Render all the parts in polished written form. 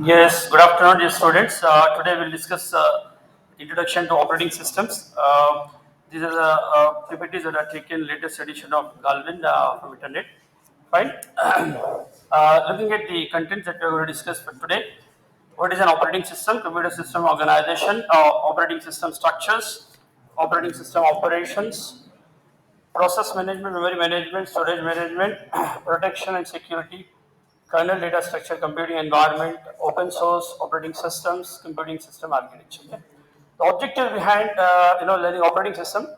Yes, good afternoon, dear students. Today we'll discuss introduction to operating systems. These are the PPTs that are taken latest edition of Galvin from internet. Fine. Looking at the contents that we're going to discuss for today. What is an operating system? Computer system organization, operating system structures, operating system operations, process management, memory management, storage management, protection and security, kernel data structure, computing environment, open source operating systems, computing system architecture. Okay? The objective behind learning operating system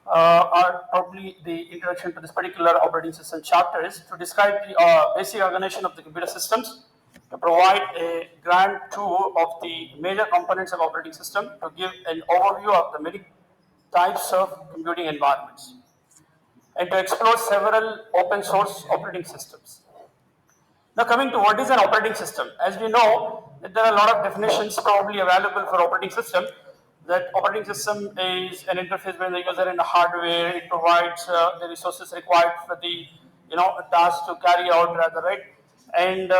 are probably the introduction to this particular operating system chapter is to describe the basic organization of the computer systems, to provide a grand tour of the major components of operating system, to give an overview of the many types of computing environments, and to explore several open source operating systems. Now coming to what is an operating system. As we know, that there are a lot of definitions probably available for operating system. That operating system is an interface between the user and the hardware. It provides the resources required for the task to carry out rather, right? And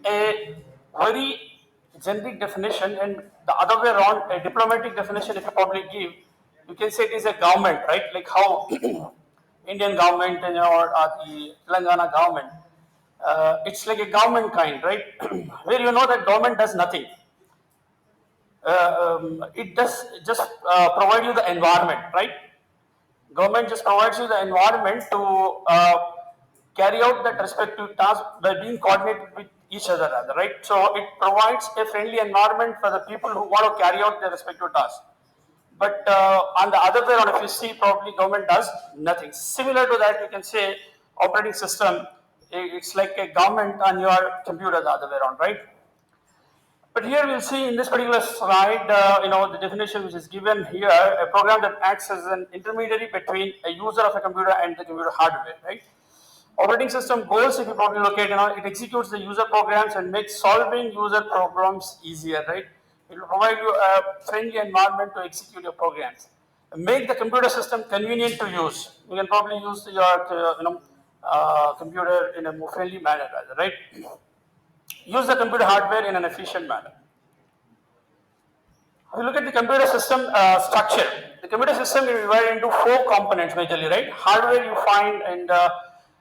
a very generic definition, and the other way around, a diplomatic definition if you probably give, you can say it is a government, right? Like how Indian government and the Telangana government, it's like a government kind, right? Where you know that government does nothing. It does just provide you the environment, right? Government just provides you the environment to carry out that respective task by being coordinated with each other, rather, right? So it provides a friendly environment for the people who want to carry out their respective tasks. But on the other way around, if you see, probably government does nothing. Similar to that, you can say operating system. It's like a government on your computer, the other way around, right? But here we'll see in this particular slide, the definition which is given here, a program that acts as an intermediary between a user of a computer and the computer hardware, right? Operating system goals, if you probably look at, it executes the user programs and makes solving user problems easier, right? It will provide you a friendly environment to execute your programs. Make the computer system convenient to use. You can probably use your, computer in a more friendly manner, rather, right? Use the computer hardware in an efficient manner. If you look at the computer system structure, the computer system is divided into four components majorly, right? Hardware you find and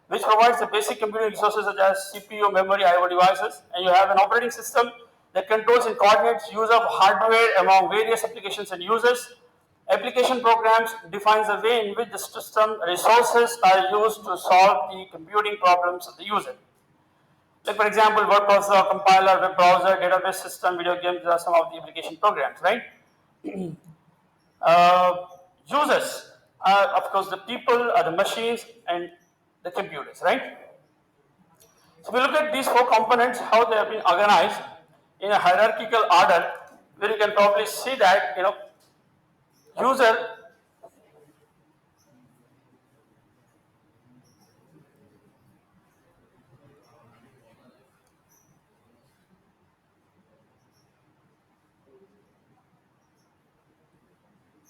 which provides the basic computing resources such as CPU, memory, I/O devices, and you have an operating system that controls and coordinates use of hardware among various applications and users. Application programs defines the way in which the system resources are used to solve the computing problems of the user. Like for example, word processor, compiler, web browser, database system, video games are some of the application programs, right? Uh, Users are of course the people, are the machines, and the computers, right? So we look at these four components, how they have been organized in a hierarchical order, where you can probably see that user.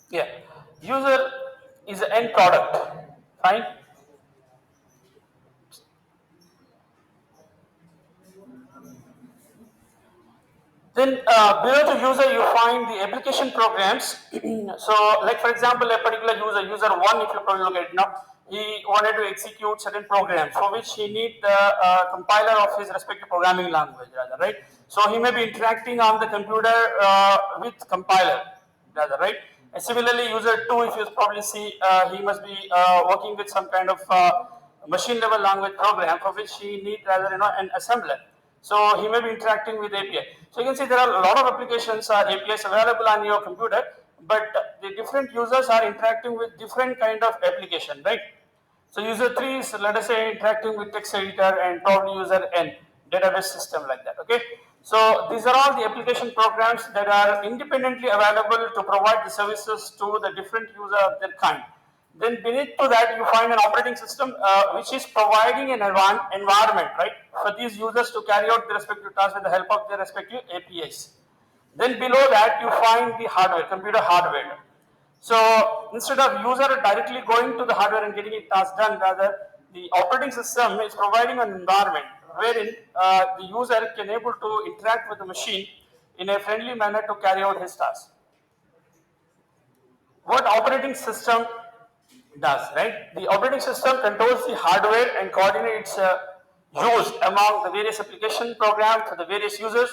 Yeah, user is the end product, fine. Then below the user you find the application programs. So like for example, a particular user one, if you probably look at it now, he wanted to execute certain programs for which he need the compiler of his respective programming language, rather, right? So he may be interacting on the computer with compiler, rather, right? And similarly, user two, if you probably see, he must be working with some kind of machine level language program for which he need rather an assembler. So he may be interacting with API. So you can see there are a lot of applications or APIs available on your computer, but the different users are interacting with different kind of application, right? So user 3 is, let us say, interacting with text editor, and probably user n, database system, like that, okay? So these are all the application programs that are independently available to provide the services to the different user of their kind. Then beneath to that you find an operating system which is providing an environment, right, for these users to carry out their respective tasks with the help of their respective APIs. Then below that you find the hardware, computer hardware. So instead of user directly going to the hardware and getting it task done, rather the operating system is providing an environment wherein the user can able to interact with the machine in a friendly manner to carry out his task. What operating system does, right? The operating system controls the hardware and coordinates use among the various application programs for the various users.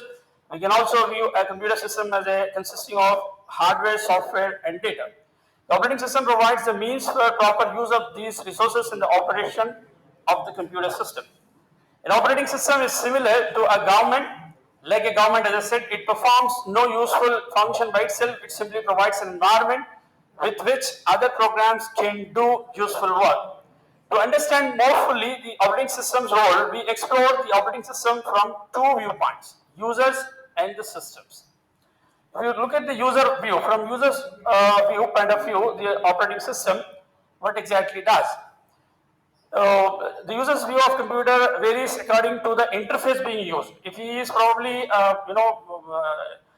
We can also view a computer system as a consisting of hardware, software, and data. The operating system provides the means for proper use of these resources in the operation of the computer system. An operating system is similar to a government. Like a government, as I said, it performs no useful function by itself. It simply provides an environment with which other programs can do useful work. To understand more fully the operating system's role, we explore the operating system from two viewpoints, users and the systems. If you look at the user view, from user's view point of view, the operating system, what exactly does? The user's view of computer varies according to the interface being used. If he is probably,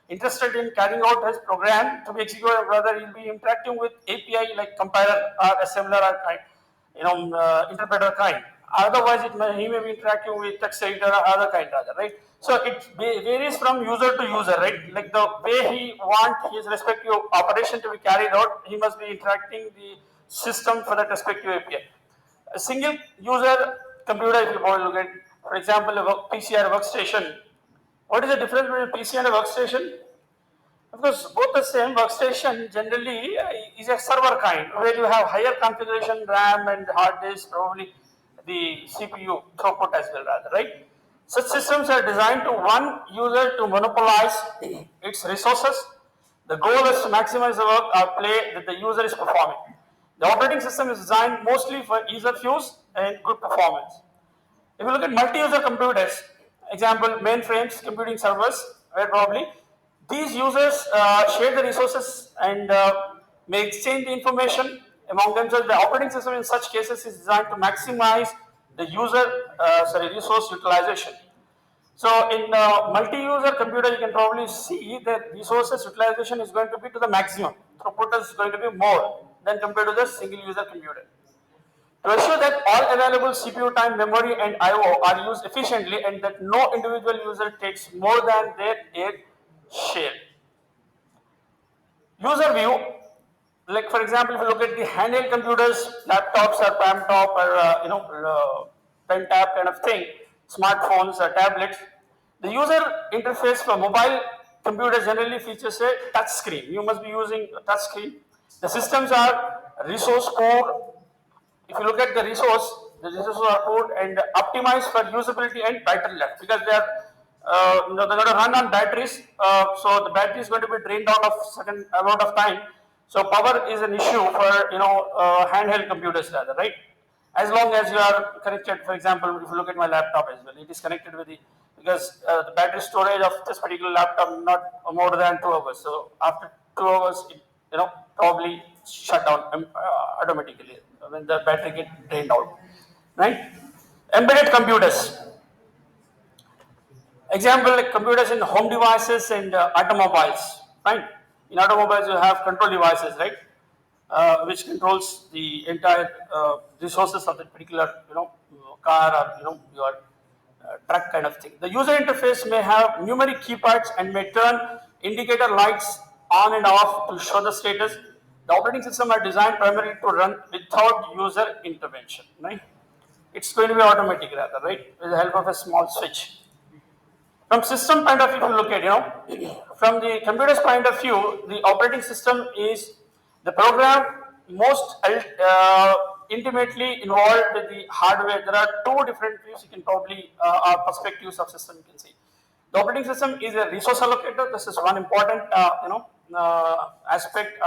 interested in carrying out his program to be executed, rather he'll be interacting with API like compiler or assembler or kind, interpreter kind. Otherwise, he may be interacting with text editor or other kind rather, right? So it varies from user to user, right? Like the way he want his respective operation to be carried out, he must be interacting the system for that respective API. A single user computer, if you want to look at, for example, a PC or a workstation. What is the difference between a PC and a workstation? Of course, both the same workstation generally is a server kind, where you have higher configuration, RAM and hard disk, probably the CPU throughput as well, rather, right? Such systems are designed to one user to monopolize its resources. The goal is to maximize the work or play that the user is performing. The operating system is designed mostly for ease of use and good performance. If you look at multi-user computers, example mainframes, computing servers, where probably these users share the resources and may exchange the information among themselves. The operating system in such cases is designed to maximize the resource utilization. So in multi-user computer, you can probably see that resources utilization is going to be to the maximum. Throughput is going to be more than compared to the single-user computer. To ensure that all available CPU time, memory, and I/O are used efficiently, and that no individual user takes more than their share. User view, like for example, if you look at the handheld computers, laptops or palm top or pen tab kind of thing, smartphones or tablets, the user interface for mobile computers generally features a touch screen. You must be using a touch screen. The systems are resource poor. If you look at the resources are poor and optimized for usability and battery life, because they are they're going to run on batteries. So the battery is going to be drained out of certain amount of time. So power is an issue for handheld computers rather, right? As long as you are connected, for example, if you look at my laptop as well, it is connected with the, because the battery storage of this particular laptop not more than 2 hours. So after 2 hours, it probably shut down automatically when the battery get drained out, right? Embedded computers. Example like computers in home devices and automobiles, right? In automobiles, you have control devices, right? Which controls the entire resources of that particular, car or your truck kind of thing. The user interface may have numeric keypads and may turn indicator lights on and off to show the status. The operating system are designed primarily to run without user intervention, right? It's going to be automatic rather, right? With the help of a small switch. From system point of view, if you look at, from the computer's point of view, the operating system is the program most intimately involved with the hardware. There are two different views you can probably, or perspectives of system you can see. The operating system is a resource allocator. This is one important, aspect,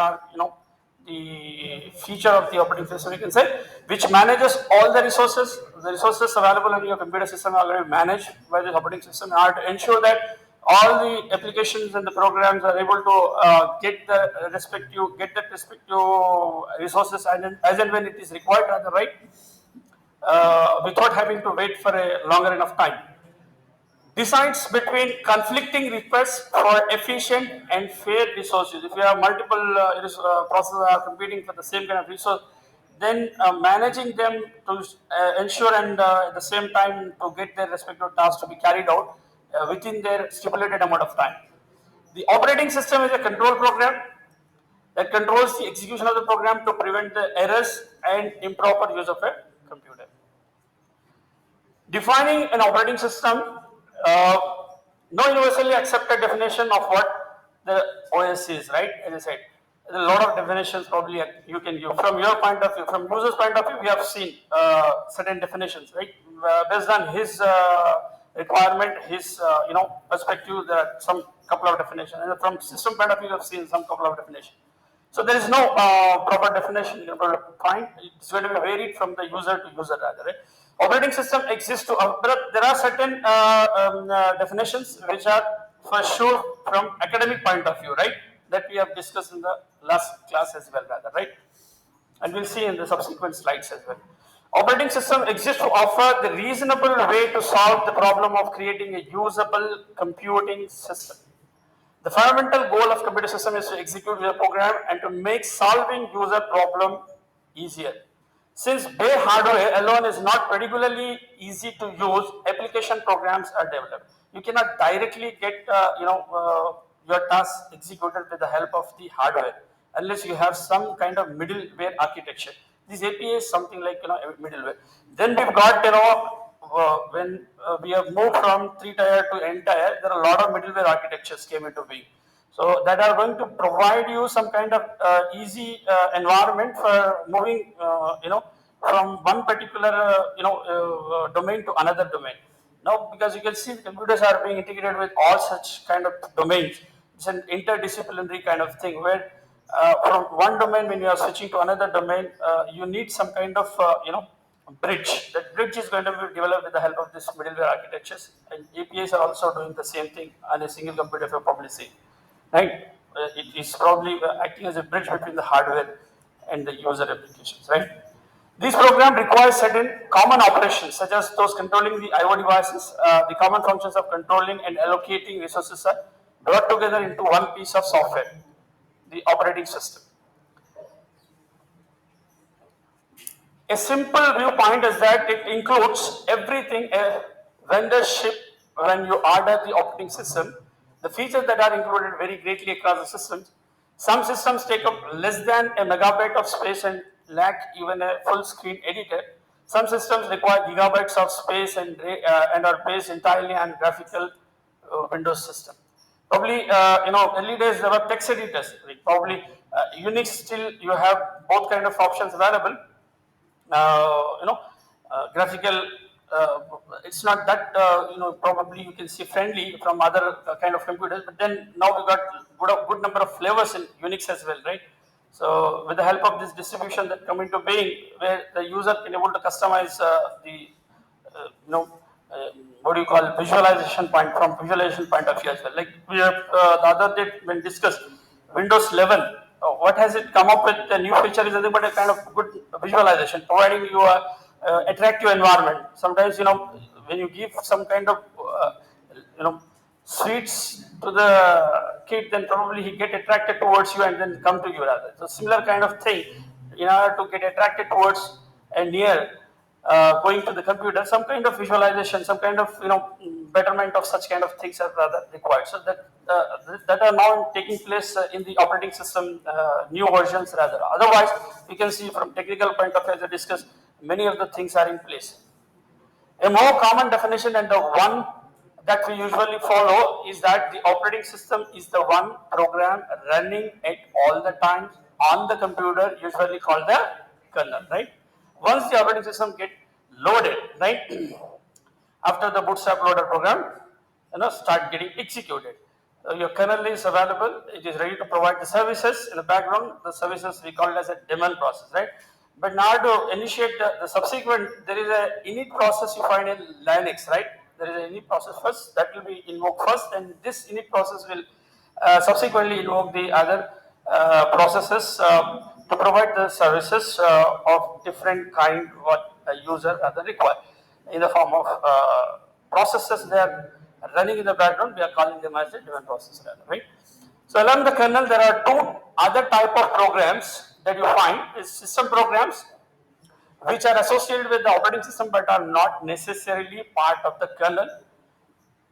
the feature of the operating system, you can say, which manages all the resources. The resources available in your computer system are going to be managed by the operating system in order to ensure that all the applications and the programs are able to get that respective resources as and when it is required, rather, right? Without having to wait for a longer enough time. Decides between conflicting requests for efficient and fair resources. If you have multiple processors are competing for the same kind of resource, then managing them to ensure and at the same time to get their respective tasks to be carried out within their stipulated amount of time. The operating system is a control program that controls the execution of the program to prevent the errors and improper use of a computer. Defining an operating system, uh, no universally accepted definition of what the OS is, right? As I said, there are a lot of definitions probably you can give. From your point of view, from user's point of view, we have seen certain definitions, right? Based on his requirement, his perspective, there are some couple of definitions, and from system point of view, we have seen some couple of definitions. So there is no proper definition you're able to find. It's going to be varied from the user to user rather. Right? Operating system exists to, there are certain definitions which are for sure from academic point of view, right? That we have discussed in the last class as well rather, right? And we'll see in the subsequent slides as well. Operating system exists to offer the reasonable way to solve the problem of creating a usable computing system. The fundamental goal of computer system is to execute the program and to make solving user problem easier. Since bare hardware alone is not particularly easy to use, application programs are developed. You cannot directly get your tasks executed with the help of the hardware unless you have some kind of middleware architecture. This API is something like middleware. Then we've got when we have moved from 3-tier to n-tier, there are a lot of middleware architectures came into being. So that are going to provide you some kind of easy environment for moving, from one particular, domain to another domain. Now, because you can see computers are being integrated with all such kind of domains. It's an interdisciplinary kind of thing where from one domain when you are switching to another domain, you need some kind of, bridge. That bridge is going to be developed with the help of this middleware architectures, and APIs are also doing the same thing on a single computer, if you probably see, right? It is probably acting as a bridge between the hardware and the user applications, right? This program requires certain common operations, such as those controlling the IO devices. The common functions of controlling and allocating resources are brought together into one piece of software, the operating system. A simple viewpoint is that it includes everything a vendor ship when you order the operating system. The features that are included vary greatly across the systems. Some systems take up less than a megabyte of space and lack even a full screen editor. Some systems require gigabytes of space and are based entirely on graphical Windows system. Probably, early days there were text editors. Probably Unix still you have both kind of options available. Graphical, it's not that probably you can see friendly from other kind of computers, but then now we got good number of flavors in Unix as well, right? So with the help of this distribution that come into being, where the user can able to customize the what do you call visualization point from visualization point of view as well. Like we have the other day when discussed Windows 11, what has it come up with a new feature is nothing but a kind of good visualization, providing you a attractive environment. Sometimes when you give some kind of sweets to the kid, then probably he get attracted towards you and then come to you rather. So similar kind of thing, in order to get attracted towards and near going to the computer, some kind of visualization, some kind of betterment of such kind of things are rather required. So that are now taking place in the operating system new versions rather. Otherwise, we can see from technical point of view, as I discussed, many of the things are in place. A more common definition and the one that we usually follow is that the operating system is the one program running at all the times on the computer, usually called the kernel, right? Once the operating system get loaded, right, after the bootstrap loader program, start getting executed. Your kernel is available, it is ready to provide the services in the background. The services we call it as a daemon process, right? But now to initiate the subsequent, there is a init process you find in Linux, right? There is an init process first that will be invoked first, and this init process will subsequently invoke the other processes to provide the services of different kind what a user other require in the form of processes they are running in the background. We are calling them as a daemon process, right? So along the kernel, there are two other type of programs that you find is system programs which are associated with the operating system but are not necessarily part of the kernel,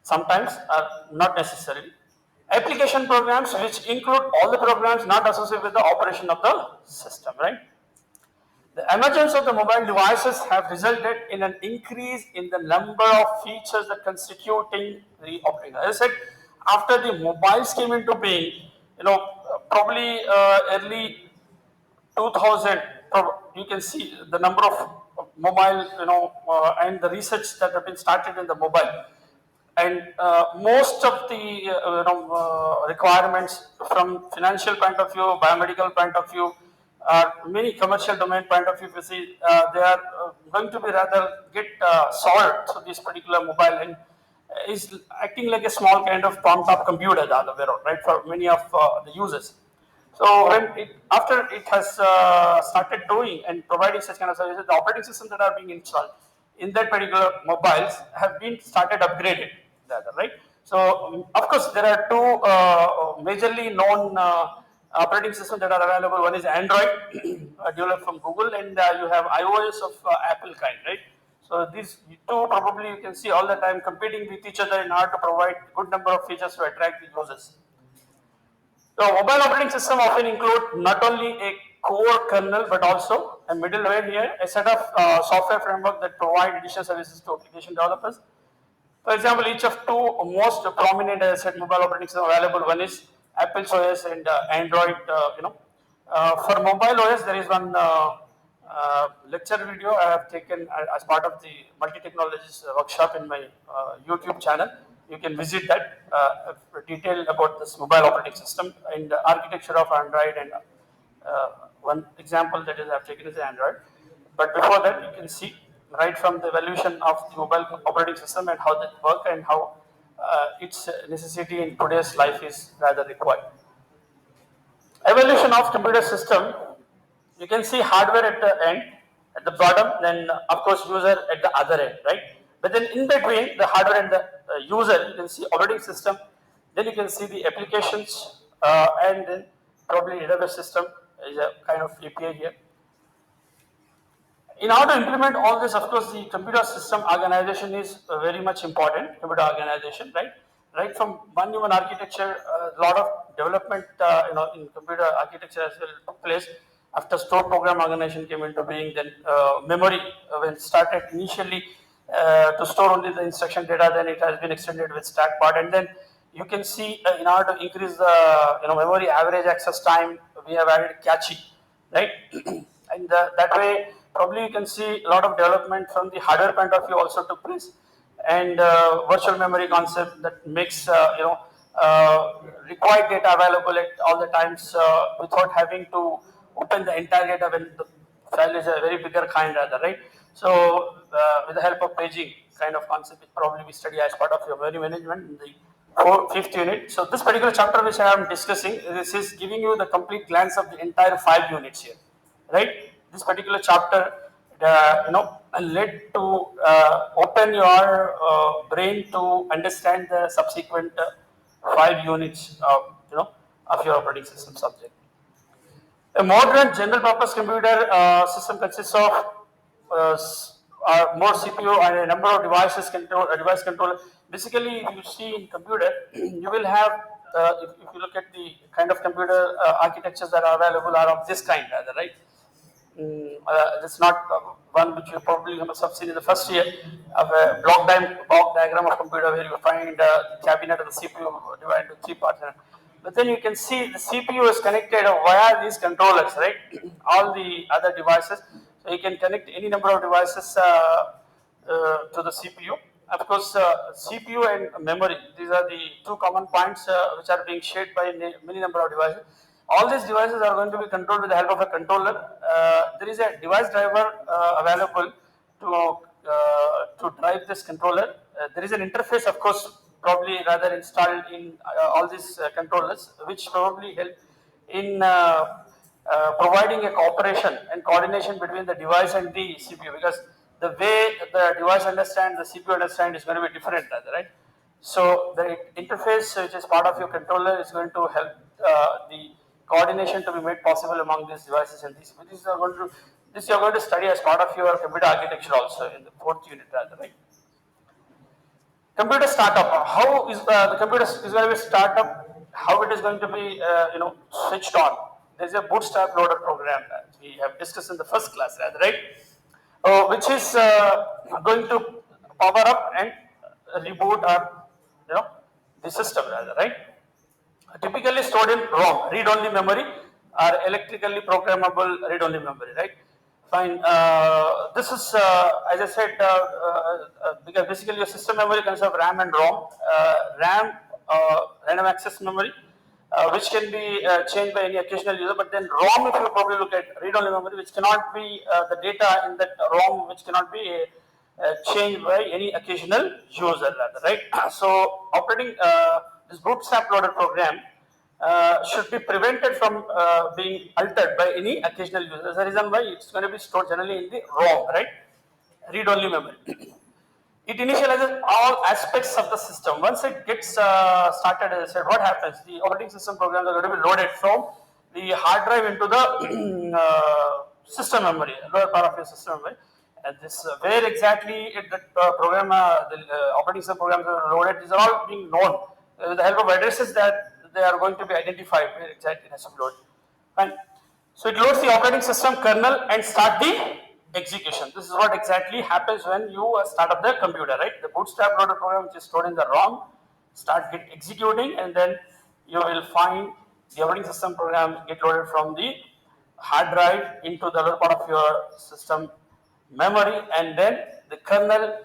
sometimes are not necessarily. Application programs, which include all the programs not associated with the operation of the system, right? The emergence of the mobile devices have resulted in an increase in the number of features that constituting the operating. As I said, after the mobiles came into being, probably early 2000, you can see the number of mobile, and the research that have been started in the mobile. And most of the requirements from financial point of view, biomedical point of view, many commercial domain point of view, you see, they are going to be rather get solved through this particular mobile, and is acting like a small kind of palm-top computer the other way around, right, for many of the users. So after it has started doing and providing such kind of services, the operating systems that are being installed in that particular mobiles have been started upgraded, rather, right? So of course there are two majorly known operating systems that are available. One is Android, developed from Google, and you have iOS of Apple kind, right? So these two probably you can see all the time competing with each other in order to provide good number of features to attract the users. So mobile operating system often include not only a core kernel but also a middleware here, a set of software framework that provide additional services to application developers. For example, each of two most prominent, as I said, mobile operating system available. One is Apple's OS and Android. For mobile OS, there is one lecture video I have taken as part of the multi technologies workshop in my YouTube channel. You can visit that detail about this mobile operating system and the architecture of Android, and one example that is I have taken is Android. But before that, you can see right from the evolution of the mobile operating system and how that work and how its necessity in today's life is rather required. Evolution of computer system, you can see hardware at the end, at the bottom, then of course user at the other end, right? But then in between the hardware and the user, you can see operating system, then you can see the applications, and then probably database system is a kind of API here. In order to implement all this, of course, the computer system organization is very much important. Computer organization, right? Right from one human architecture, a lot of development, in computer architecture as well took place after stored program organization came into being. Then memory, when started initially to store only the instruction data, then it has been extended with stack part, and then you can see in order to increase the memory average access time, we have added cache, right? And that way probably you can see a lot of development from the hardware point of view also took place, and virtual memory concept that makes required data available at all the times without having to open the entire data when the file is a very bigger kind, rather, right? So with the help of paging kind of concept, which probably we study as part of your memory management in the fifth unit. So this particular chapter which I am discussing, this is giving you the complete glance of the entire 5 units here, right? This particular chapter, led to open your brain to understand the subsequent 5 units of of your operating system subject. A modern general purpose computer system consists of more CPU and a number of devices control device controller. Basically, if you see in computer, you will have if you look at the kind of computer architectures that are available are of this kind, rather, right? That's not one which you probably must have seen in the first year of a block diagram of computer, where you find the cabinet of the CPU divided into 3 parts. But then you can see the CPU is connected via these controllers, right? All the other devices. So you can connect any number of devices to the CPU. Of course, CPU and memory, these are the two common points which are being shared by many number of devices. All these devices are going to be controlled with the help of a controller. There is a device driver available to drive this controller. There is an interface, of course, probably rather installed in all these controllers, which probably help in providing a cooperation and coordination between the device and the CPU, because the way the device understands, the CPU understands is going to be different, right? So the interface, which is part of your controller, is going to help the coordination to be made possible among these devices and these. These are going to This you are going to study as part of your computer architecture also in the 4th unit rather, right? Computer startup. How is the computer is going to be startup? How it is going to be switched on? There is a bootstrap loader program that we have discussed in the first class rather, right? Which is going to power up and reboot or the system rather, right? Typically stored in ROM, read-only memory, or electrically programmable read-only memory, right? Fine. This is, as I said, because basically your system memory consists of RAM and ROM. RAM, random access memory, which can be changed by any occasional user. But then ROM, if you probably look at read-only memory, which cannot be the data in that ROM, which cannot be changed by any occasional user, rather, right? So operating this bootstrap loader program should be prevented from being altered by any occasional user. That's the reason why it's going to be stored generally in the ROM, right? Read-only memory. It initializes all aspects of the system. Once it gets started, as I said, what happens? The operating system programs are going to be loaded from the hard drive into the system memory, lower part of your system memory. And this where exactly the program, the operating system programs are loaded, these are all being known with the help of addresses that they are going to be identified where exactly it has to be loaded. Fine. So it loads the operating system kernel and start the execution. This is what exactly happens when you start up the computer, right? The bootstrap loader program, which is stored in the ROM, start executing, and then you will find the operating system program get loaded from the hard drive into the other part of your system memory, and then the kernel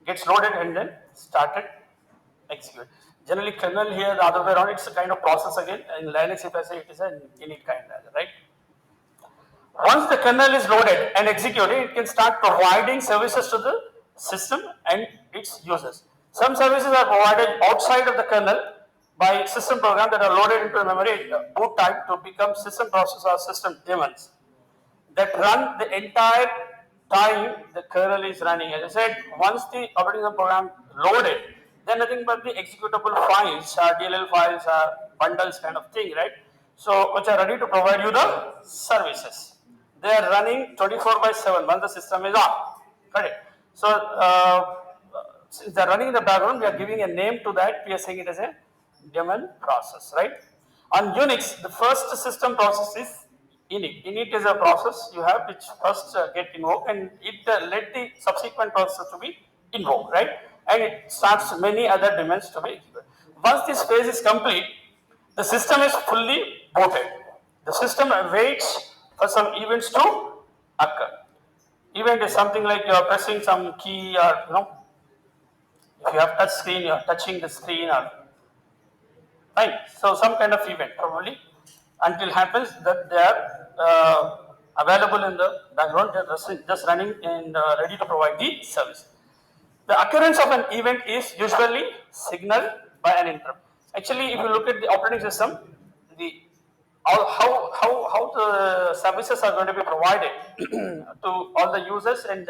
gets loaded and then started execute. Generally, kernel here the other way around. It's a kind of process again. In Linux, if I say it is an init kind, right? Once the kernel is loaded and executed, it can start providing services to the system and its users. Some services are provided outside of the kernel by system programs that are loaded into the memory at boot time to become system process or system daemons that run the entire time the kernel is running. As I said, once the operating system program loaded, then nothing but the executable files, DLL files, bundles kind of thing, right? So, which are ready to provide you the services. They are running 24/7 once the system is on. Correct. So, since they are running in the background, we are giving a name to that. We are saying it as a daemon process, right? On Unix, the first system process is init. Init is a process you have which first get invoked, and it let the subsequent process to be invoked, right? And it starts many other demands to be executed. Once this phase is complete, the system is fully booted. The system waits for some events to occur. Event is something like you are pressing some key, or if you have touch screen, you are touching the screen, or right. So some kind of event probably until happens that they are available in the background. They are just running and ready to provide the service. The occurrence of an event is usually signaled by an interrupt. Actually, if you look at the operating system, the how the services are going to be provided to all the users, and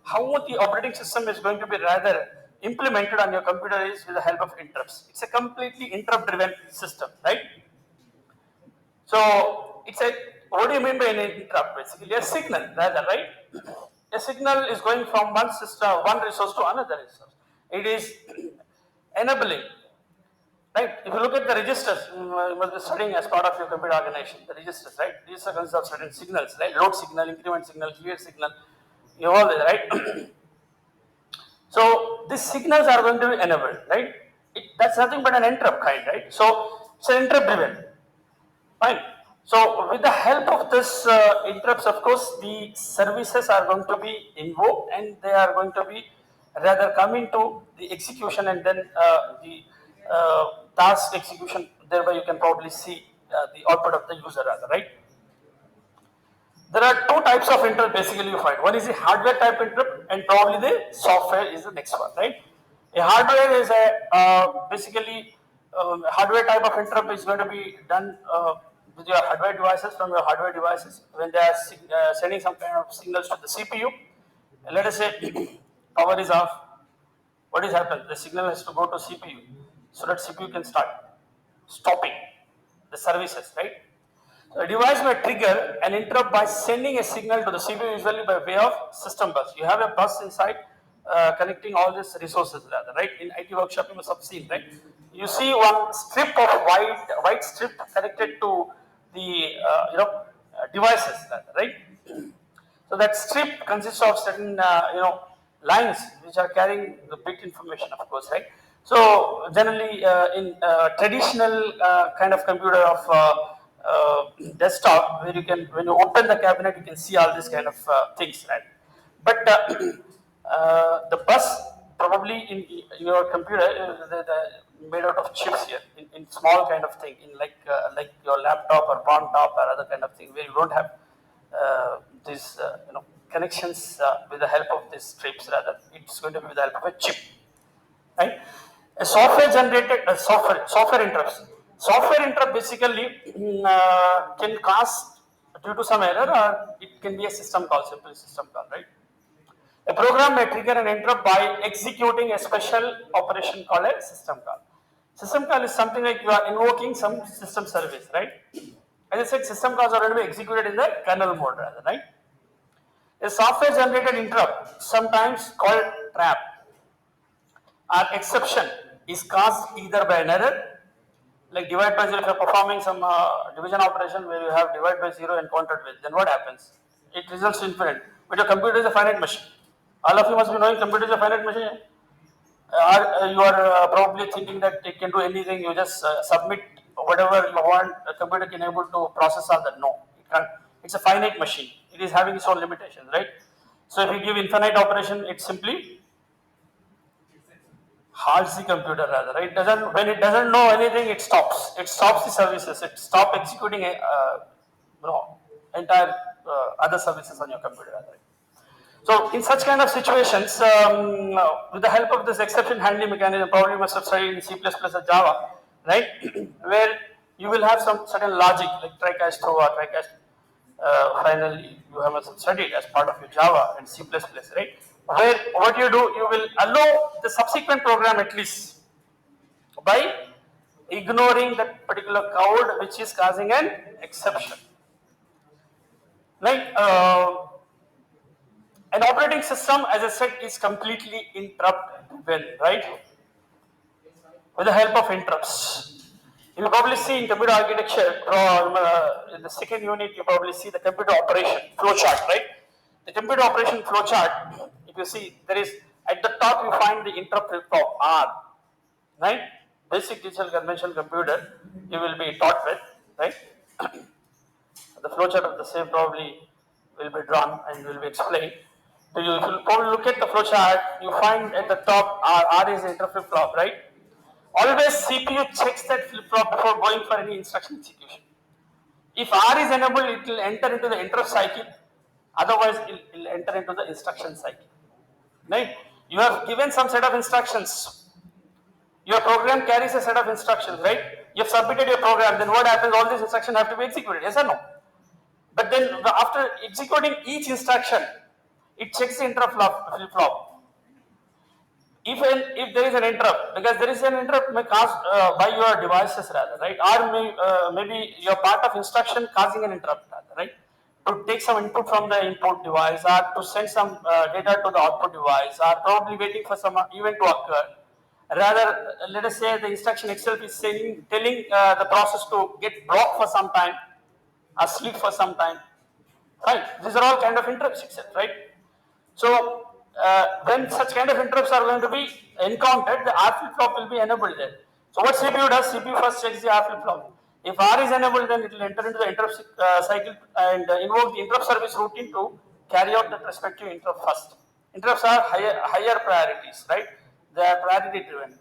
how the operating system is going to be rather implemented on your computer is with the help of interrupts. It's a completely interrupt-driven system, right? So it's a, what do you mean by an interrupt? Basically, a signal, rather, right? A signal is going from one system, one resource to another resource. It is enabling, right? If you look at the registers, you must be studying as part of your computer organization, the registers, right? These are consists of certain signals, right? Load signal, increment signal, clear signal, you all this, right? So these signals are going to be enabled, right? That's nothing but an interrupt kind, right? So it's an interrupt driven. Fine. So with the help of this interrupts, of course, the services are going to be invoked, and they are going to be rather coming to the execution, and then the task execution. Thereby, you can probably see the output of the user, rather, right? There are two types of interrupt basically you find. One is the hardware type interrupt, and probably the software is the next one, right? A hardware is a basically hardware type of interrupt is going to be done with your hardware devices, from your hardware devices when they are sending some kind of signals to the CPU. Let us say power is off. What is happened? The signal has to go to CPU so that CPU can start stopping the services, right? So a device may trigger an interrupt by sending a signal to the CPU, usually by way of system bus. You have a bus inside connecting all these resources, rather, right? In IT workshop, you must have seen, right? You see one strip of white strip connected to the devices, rather, right? So that strip consists of certain lines which are carrying the bit information, of course, right? So generally in traditional kind of computer of desktop, where you can, when you open the cabinet, you can see all these kind of things, right? But the bus probably in your computer made out of chips here in small kind of thing, in like your laptop or palm top or other kind of thing, where you don't have these connections with the help of these strips. Rather, it's going to be with the help of a chip, right? A software generated software interrupts. Software interrupt basically can cause due to some error, or it can be a system call, simple system call, right? A program may trigger an interrupt by executing a special operation called a system call. System call is something like you are invoking some system service, right? As I said, system calls are going to be executed in the kernel mode, rather, right? A software generated interrupt, sometimes called trap or exception, is caused either by an error, like divide by zero. If you are performing some division operation where you have divide by zero encountered with, then what happens? It results in infinite. But your computer is a finite machine. All of you must be knowing computer is a finite machine. Or you are probably thinking that it can do anything. You just submit whatever you want. A computer can able to process all that. No, it can't. It's a finite machine. It is having its own limitations, right? So if you give infinite operation, it simply halts the computer, rather, right? Doesn't, when it doesn't know anything, it stops. It stops the services. It stops executing entire other services on your computer, rather. So in such kind of situations, with the help of this exception handling mechanism, probably you must have studied in C++ or Java, right? Where you will have some certain logic like try catch throw or try catch. Finally, you have also studied as part of your Java and C++, right? Where what you do, you will allow the subsequent program at least by ignoring that particular code which is causing an exception. Like an operating system, as I said, is completely interrupt driven, right? With the help of interrupts. You will probably see in computer architecture, in the second unit, you probably see the computer operation flowchart, right? The computer operation flowchart, if you see, there is at the top you find the interrupt flip-flop R, right? Basic digital conventional computer you will be taught with, right? The flowchart of the same probably will be drawn and will be explained. So if you probably look at the flowchart, you find at the top R is the interrupt flip-flop, right? Always CPU checks that flip-flop before going for any instruction execution. If R is enabled, it will enter into the interrupt cycle. Otherwise, it will enter into the instruction cycle. Right? You have given some set of instructions. Your program carries a set of instructions, right? You have submitted your program. Then what happens? All these instructions have to be executed. Yes or no? But then after executing each instruction, it checks the interrupt flip-flop. If there is an interrupt, because there is an interrupt may caused by your devices, rather, right? Or maybe your part of instruction causing an interrupt, rather, right? To take some input from the input device, or to send some data to the output device, or probably waiting for some event to occur. Rather, let us say the instruction itself is telling the process to get blocked for some time, or sleep for some time. Right? These are all kind of interrupts, etc. Right? So when such kind of interrupts are going to be encountered, the R flip-flop will be enabled there. So what CPU does? CPU first checks the R flip-flop. If R is enabled, then it will enter into the interrupt cycle and invoke the interrupt service routine to carry out that respective interrupt first. Interrupts are higher priorities, right? They are priority driven,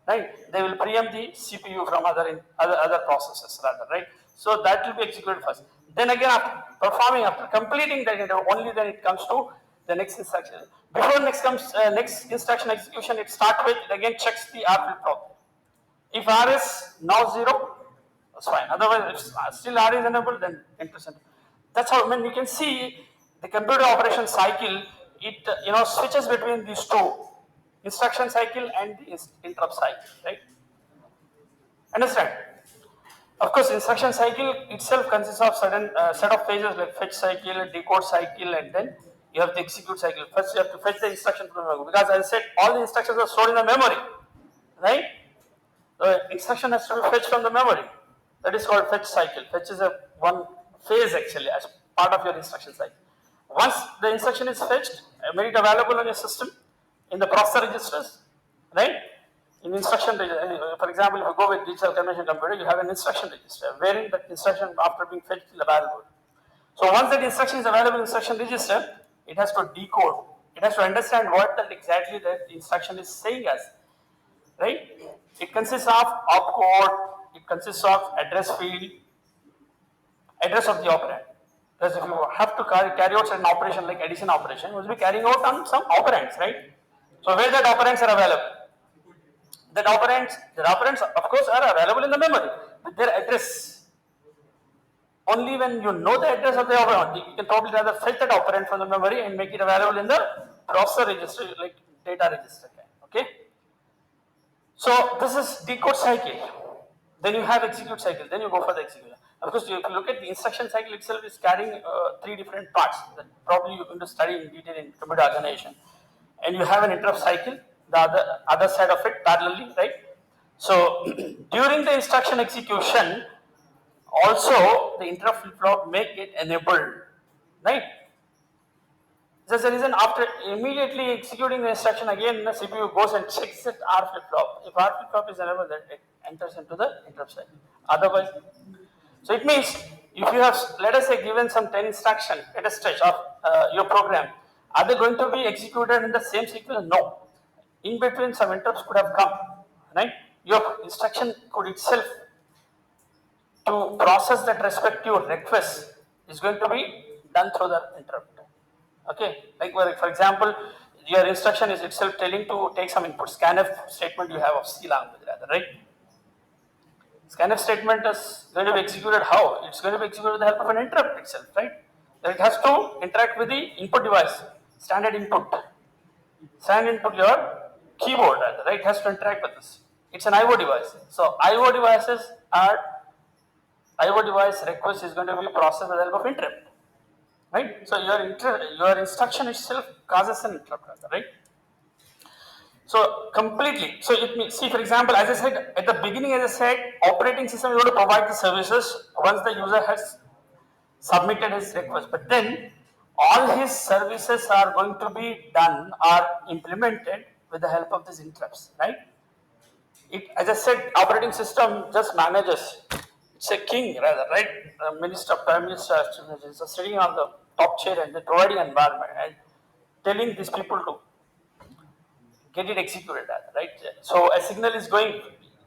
right? They will preempt the CPU from other processes, rather, right? So that will be executed first. Then again, after completing that interrupt, only then it comes to the next instruction. Before next instruction execution, it starts with, it again checks the R flip-flop. If R is now 0, that's fine. Otherwise, if still R is enabled, then enter center. That's how, I mean, you can see the computer operation cycle, it switches between these two, instruction cycle and the interrupt cycle, right? Understand? Of course, instruction cycle itself consists of certain set of phases like fetch cycle, decode cycle, and then you have the execute cycle. First, you have to fetch the instruction from the memory because, as I said, all the instructions are stored in the memory, right? The instruction has to be fetched from the memory. That is called fetch cycle. Fetch is a one phase actually as part of your instruction cycle. Once the instruction is fetched, made it available on your system in the processor registers, right? In instruction, for example, if you go with digital convention computer, you have an instruction register wherein that instruction after being fetched is available. So once that instruction is available in instruction register, it has to decode. It has to understand what that exactly that instruction is saying as, right? It consists of opcode, it consists of address field, address of the operand. Because if you have to carry out an operation like addition operation, you will be carrying out on some operands, right? So where that operands are available? The operands of course are available in the memory, but their address. Only when you know the address of the operand, you can probably rather fetch that operand from the memory and make it available in the processor register, like data register. Okay. So this is decode cycle. Then you have execute cycle. Then you go for the execution. Of course, if you look at the instruction cycle itself, is carrying three different parts that probably you're going to study in detail in computer organization. And you have an interrupt cycle, the other side of it parallelly, right? So during the instruction execution, also the interrupt flip flop may get enabled, right? That's the reason after immediately executing the instruction again, the CPU goes and checks that R flip flop. If R flip flop is enabled, then it enters into the interrupt cycle. Otherwise, so it means if you have, let us say, given some 10 instruction at a stretch of your program, are they going to be executed in the same sequence? No. In between, some interrupts could have come, right? Your instruction could itself to process that respective request is going to be done through the interrupt. Okay, like for example, your instruction is itself telling to take some input. Scanf statement you have of C language rather, right? Scanf statement is going to be executed how? It's going to be executed with the help of an interrupt itself, right? It has to interact with the input device, standard input. Standard input your keyboard rather, right? It has to interact with this. It's an IO device. So IO device request is going to be processed with the help of interrupt. Right? So your instruction itself causes an interrupt, right? So completely. So it means, see, for example, as I said at the beginning, as I said, operating system is going to provide the services once the user has submitted his request. But then all his services are going to be done or implemented with the help of these interrupts, right? It, as I said, operating system just manages. It's a king rather, right? The minister, prime minister is sitting on the top chair and providing environment and telling these people to get it executed, right? So a signal is going,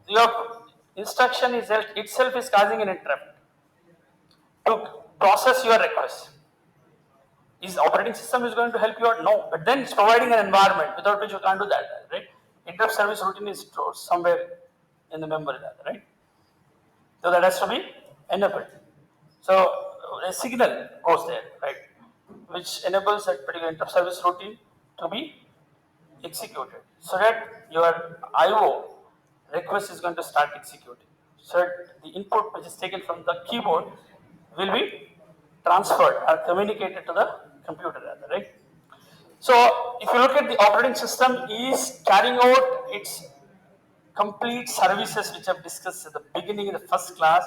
your instruction is itself is causing an interrupt to process your request. Is operating system is going to help you out? No, but then it's providing an environment without which you can't do that, right? Interrupt service routine is stored somewhere in the memory, right? So that has to be enabled. So a signal goes there, right, which enables that particular interrupt service routine to be executed, so that your IO request is going to start executing. So the input which is taken from the keyboard will be transferred or communicated to the computer, rather, right? So if you look at the operating system is carrying out its complete services which I've discussed at the beginning in the first class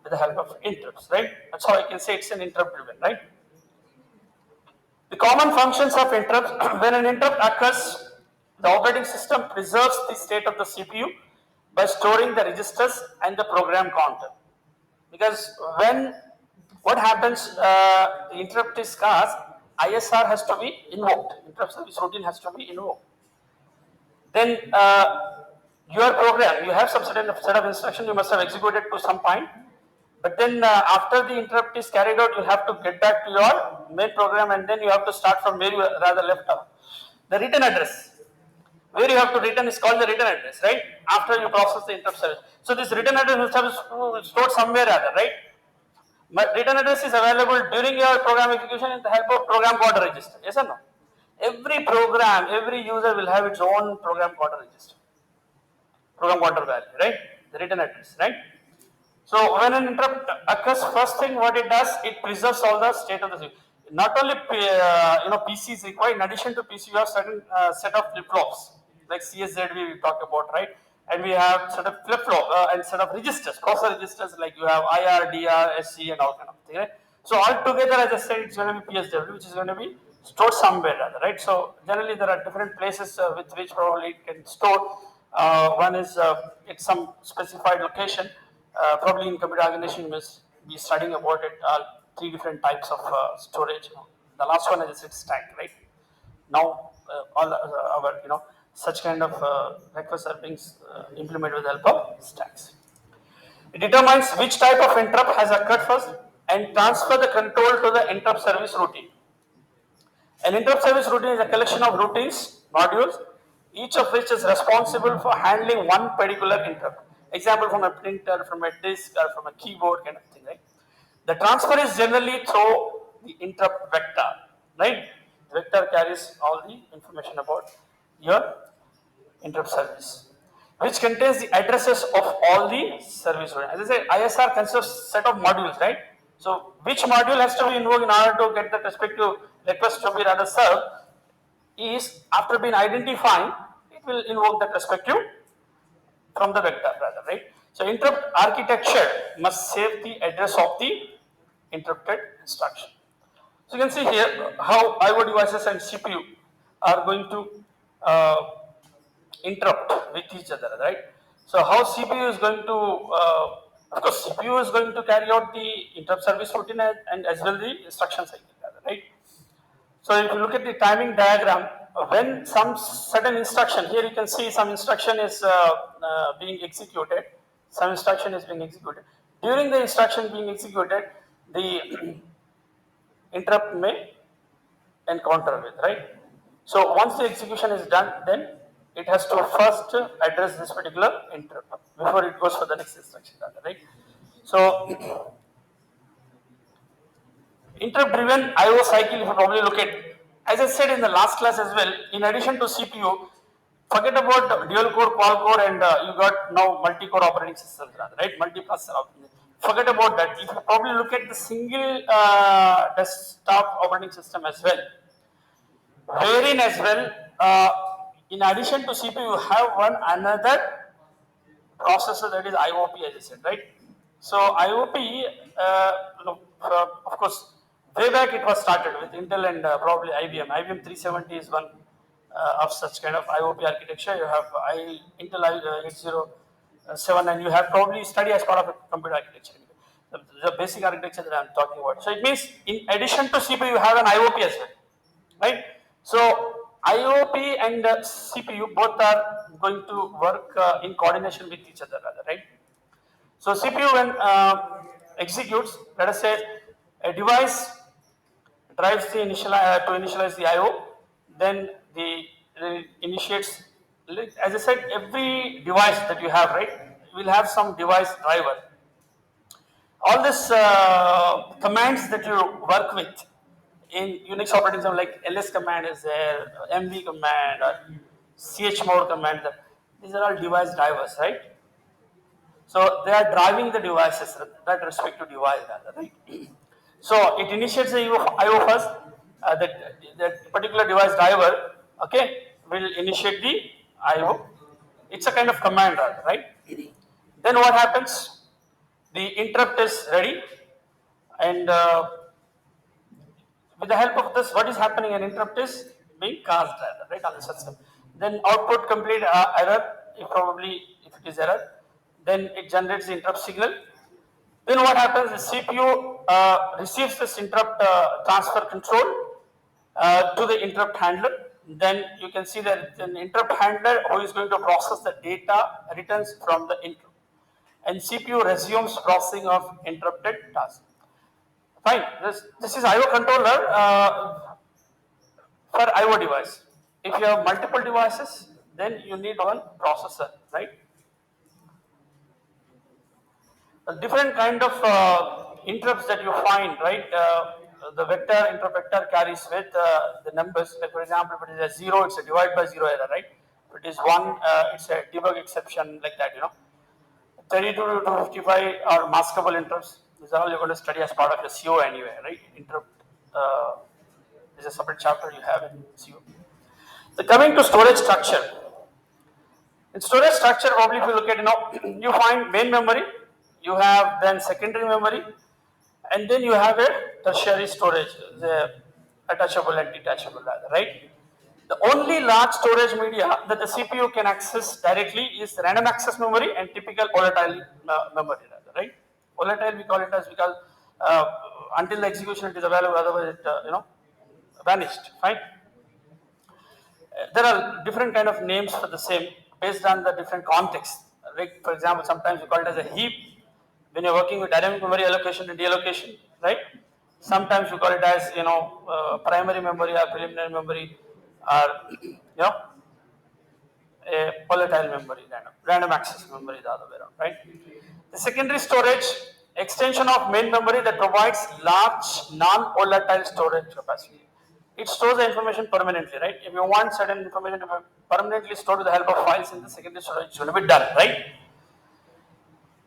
with the help of interrupts, right? That's how I can say it's an interrupt driven, right? The common functions of interrupts, when an interrupt occurs, the operating system preserves the state of the CPU by storing the registers and the program counter. Because when what happens, the interrupt is caused, ISR has to be invoked, interrupt service routine has to be invoked. Then your program, you have some certain set of instructions you must have executed to some point, but then after the interrupt is carried out, you have to get back to your main program and then you have to start from where you rather left off. The return address, where you have to return is called the return address, right? After you process the interrupt service. So this return address is stored somewhere rather, right? But return address is available during your program execution with the help of program counter register. Yes or no? Every program, every user will have its own program counter register, program counter value, right? The return address, right? So when an interrupt occurs, first thing what it does, it preserves all the state of the system. Not only PC is required. In addition to PC, you have certain set of flip flops like CSZ we talked about, right? And we have set of flip flop and set of registers, processor registers like you have IR, DR, SC, and all kind of thing, right? So altogether, as I said, it's going to be PSW, which is going to be stored somewhere, rather, right? So generally, there are different places with which probably it can store. One is at some specified location. Probably in computer organization, you must be studying about it. Three different types of storage. The last one is its stack, right? Now, all our such kind of requests are being implemented with the help of stacks. It determines which type of interrupt has occurred first and transfer the control to the interrupt service routine. An interrupt service routine is a collection of routines, modules, each of which is responsible for handling one particular interrupt. Example from a printer, from a disk, or from a keyboard kind of thing, right? The transfer is generally through the interrupt vector, right? The vector carries all the information about your interrupt service, which contains the addresses of all the service routines. As I said, ISR consists of set of modules, right? So, which module has to be invoked in order to get the respective request to be rather served is after being identified, it will invoke that respective from the vector rather, right? So, interrupt architecture must save the address of the interrupted instruction. So, you can see here how IO devices and CPU are going to uh, interrupt with each other, right? So how CPU is going to, of course, CPU is going to carry out the interrupt service routine and as well the instruction cycle, right? So if you look at the timing diagram, when some certain instruction, here you can see some instruction is being executed, some instruction is being executed. During the instruction being executed, the interrupt may encounter with, right? So once the execution is done, then it has to first address this particular interrupt before it goes for the next instruction, right? So interrupt driven IO cycle, if you probably look at, as I said in the last class as well, in addition to CPU, forget about dual core, quad core, and you got now multi core operating systems, rather, right? Multiprocessor. Forget about that. If you probably look at the single desktop operating system as well, wherein as well, in addition to CPU, you have one another processor that is IOP, as I said, right? So IOP, of course, way back it was started with Intel and probably IBM. IBM 370 is one of such kind of IOP architecture. You have Intel 8007, and you have probably study as part of a computer architecture. The basic architecture that I'm talking about. So it means in addition to CPU, you have an IOP as well, right? So IOP and CPU both are going to work in coordination with each other, rather, right? So CPU when executes, let us say a device drives the to initialize the IO, then the initiates. As I said, every device that you have, right, will have some device driver. All these commands that you work with in Unix operating system, like ls command is there, mv command, or chmod command, these are all device drivers, right? So they are driving the devices, that respective device, right? So it initiates the IO first, that particular device driver, okay, will initiate the IO. It's a kind of command, right? Then what happens? The interrupt is ready, and with the help of this, what is happening? An interrupt is being caused, right, on the system. Then output complete error, if it is error, then it generates the interrupt signal. Then what happens? The CPU receives this interrupt transfer control to the interrupt handler. Then you can see that an interrupt handler who is going to process the data returns from the interrupt, and CPU resumes processing of interrupted task. Fine. This is IO controller for IO device. If you have multiple devices, then you need one processor, right? Different kind of interrupts that you find, right? The vector interrupt vector carries with the numbers. Like for example, if it is a 0, it's a divide by 0 error, right? If it is 1, it's a debug exception, like that, 32 to 255 are maskable interrupts. These are all you're going to study as part of your CO anyway, right? Interrupt is a separate chapter you have in CO. So coming to storage structure. In storage structure, probably if you look at, you find main memory, you have then secondary memory, and then you have a tertiary storage, the attachable and detachable, right? The only large storage media that the CPU can access directly is random access memory and typical volatile memory, right? Volatile we call it as because until the execution it is available, otherwise it vanished. Fine. There are different kind of names for the same based on the different context. Like for example, sometimes we call it as a heap when you're working with dynamic memory allocation and deallocation, right? Sometimes we call it as primary memory or preliminary memory, or a volatile memory, random access memory, the other way around, right? The secondary storage, extension of main memory that provides large non-volatile storage capacity. It stores the information permanently, right? If you want certain information to be permanently stored with the help of files in the secondary storage, it's going to be done, right?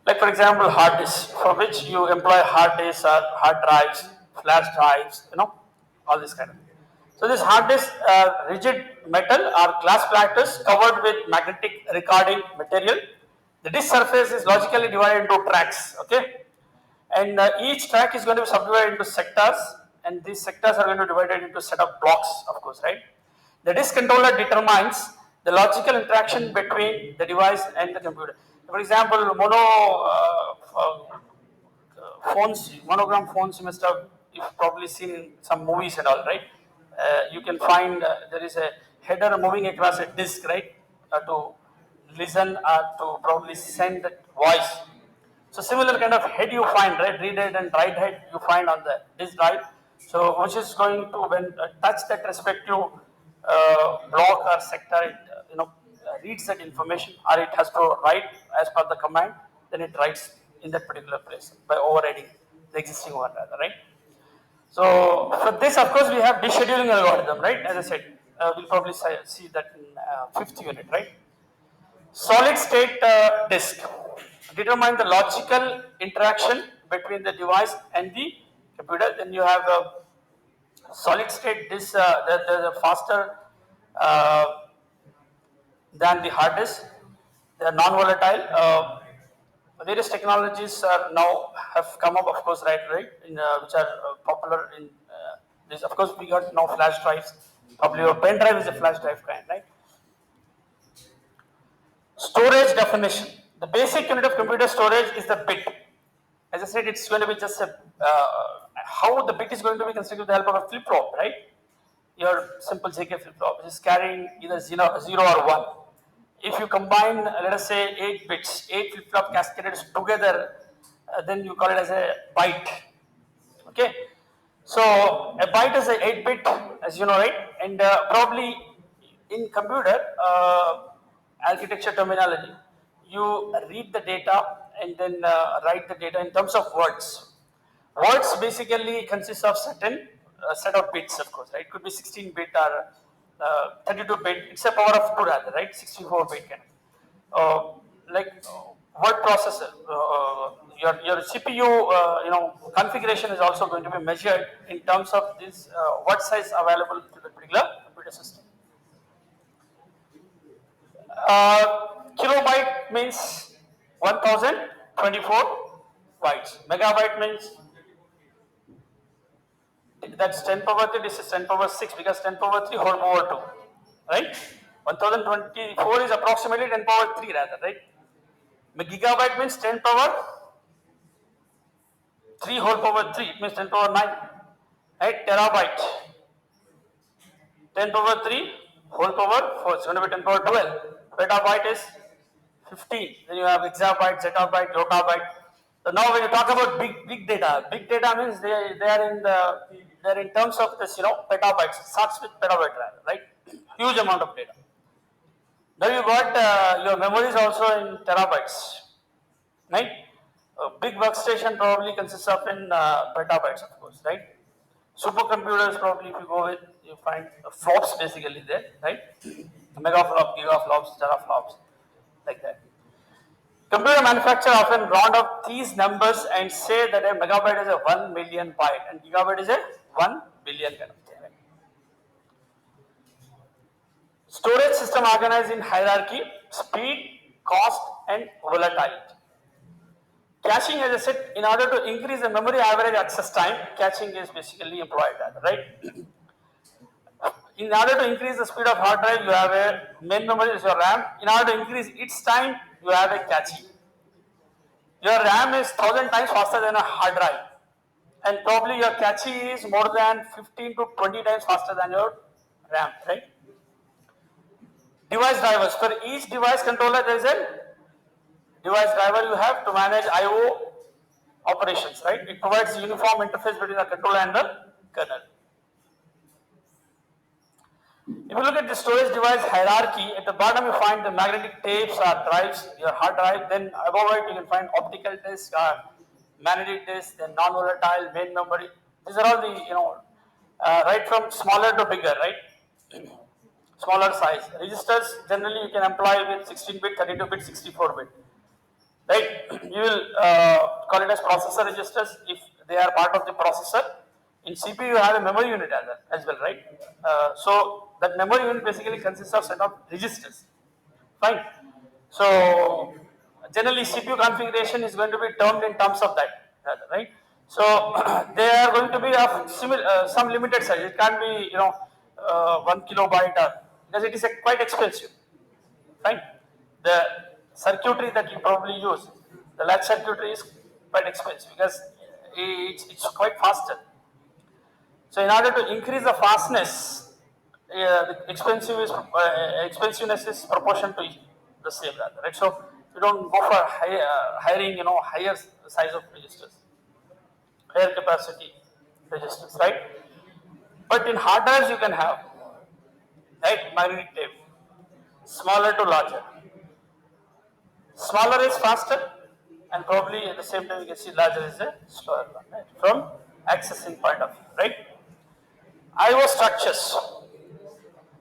Like for example, hard disk, for which you employ hard disks or hard drives, flash drives, all this kind of thing. So this hard disk rigid metal or glass platters covered with magnetic recording material. The disk surface is logically divided into tracks, okay? And each track is going to be subdivided into sectors, and these sectors are going to be divided into set of blocks, of course, right? The disk controller determines the logical interaction between the device and the computer. For example, monogram phones you must have you've probably seen in some movies and all, right? You can find there is a header moving across a disk, right, to listen or to probably send that voice. So similar kind of head you find, right, read head and write head you find on the disk drive. So which is going to when touch that respective block or sector, it reads that information, or it has to write as per the command. Then it writes in that particular place by overriding the existing one, rather, right? So for this, of course, we have descheduling algorithm, right? As I said, we'll probably see that in fifth unit, right? Solid state disk determine the logical interaction between the device and the computer. Then you have a solid state disk, the faster uh, than the hard disk. They are non-volatile. Various technologies are now have come up, of course, right, in, which are popular in this. Of course, we got now flash drives. Probably your pen drive is a flash drive kind, right? Storage definition. The basic unit of computer storage is the bit. As I said, it's going to be just a how the bit is going to be constructed with the help of a flip flop, right? Your simple JK flip flop, which is carrying either zero or 1. If you combine, let us say, 8 bits, 8 flip flop cascaded together, then you call it as a byte. Okay, so a byte is a 8-bit, as you know, right? And probably in computer architecture terminology, you read the data and then write the data in terms of words. Words basically consist of certain set of bits, of course, right? It could be 16-bit or 32-bit. It's a power of 2 rather, right? 64-bit kind of. Like word processor, your CPU, configuration is also going to be measured in terms of this word size available to the particular computer system. Kilobyte means 1024 bytes. Megabyte means that's 10 power 3, this is 10 power 6 because 10 power 3 whole power 2, right? 1024 is approximately 10 power 3 rather, right? Gigabyte means 10 power 3 whole power 3, it means 10 power 9, right? Terabyte, 10 power 3 whole power 4, it's going to be 10 power 12. Petabyte is 15, then you have exabyte, zettabyte, yottabyte. So now when you talk about big data means they are in terms of this, petabytes. It starts with petabyte rather, right? Huge amount of data. Now you got your memories also in terabytes, right? A big workstation probably consists of in petabytes, of course, right? Supercomputers probably, if you go with, you find flops basically there, right? Megaflop, gigaflops, teraflops, like that. Computer manufacturers often round up these numbers and say that a megabyte is a 1 million byte and gigabyte is a 1 billion kind of thing. Right? Storage system organized in hierarchy, speed, cost, and volatility. Caching, as I said, in order to increase the memory average access time, caching is basically employed, right? In order to increase the speed of hard drive, you have a main memory is your RAM. In order to increase its time, you have a cache. Your RAM is 1000 times faster than a hard drive, and probably your cache is more than 15 to 20 times faster than your RAM, right? Device drivers. For each device controller, there is a device driver you have to manage I/O operations, right? It provides uniform interface between the controller and the kernel. If you look at the storage device hierarchy, at the bottom you find the magnetic tapes or drives, your hard drive. Then above it you can find optical disk or magnetic disk, then non-volatile, main memory. These are all the right from smaller to bigger, right? Smaller size. Registers generally you can employ with 16-bit, 32-bit, 64-bit. Right? You will call it as processor registers if they are part of the processor. In CPU, you have a memory unit as well, right? So that memory unit basically consists of set of registers. Fine. So generally, CPU configuration is going to be termed in terms of that, right? So they are going to be of some limited size. It can't be 1 kilobyte because it is quite expensive. Fine. The circuitry that you probably use, the latch circuitry is quite expensive because it's quite faster. So in order to increase the fastness, the expensiveness is proportion to the same rather, right? So you don't go for hiring higher size of registers, higher capacity registers, right? But in hard drives you can have right magnetic tape, smaller to larger. Smaller is faster, and probably at the same time you can see larger is a slower one, right? From accessing point of view, right? I/O structures.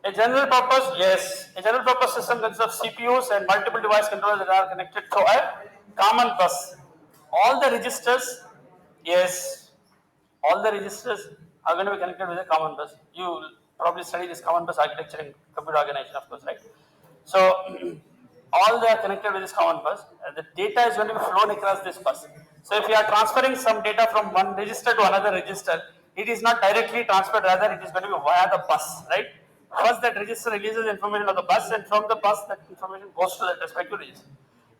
A general purpose, yes. A general purpose system consists of CPUs and multiple device controllers that are connected to a common bus. All the registers, yes, all the registers are going to be connected with a common bus. You will probably study this common bus architecture in computer organization, of course, right? So all they are connected with this common bus. The data is going to be flown across this bus. So if you are transferring some data from one register to another register, it is not directly transferred, rather it is going to be via the bus, right? First that register releases information on the bus, and from the bus that information goes to the respective register.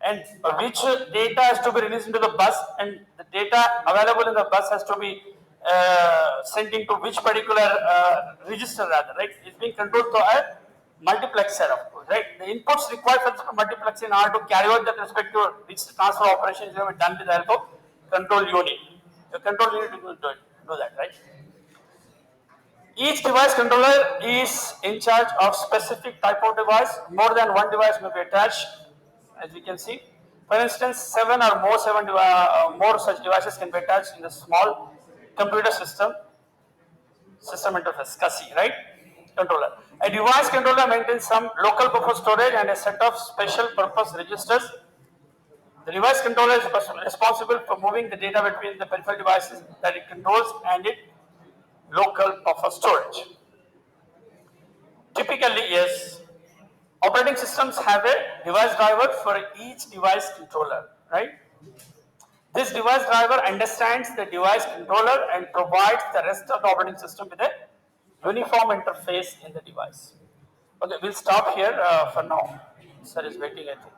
And which data has to be released into the bus, and the data available in the bus has to be sent into which particular register rather, right? It's being controlled to a multiplexer, of course, right? The inputs required for this multiplexer in order to carry out that respective register transfer operation is going to be done with the help of control unit. The control unit will do that, right? Each device controller is in charge of specific type of device. More than one device may be attached, as you can see. For instance, more such devices can be attached in the small computer system interface, SCSI, right? Controller. A device controller maintains some local buffer storage and a set of special purpose registers. The device controller is responsible for moving the data between the peripheral devices that it controls and its local buffer storage. Typically, yes, operating systems have a device driver for each device controller, right? This device driver understands the device controller and provides the rest of the operating system with a uniform interface in the device. Okay, we'll stop here for now. Sir is waiting, I think.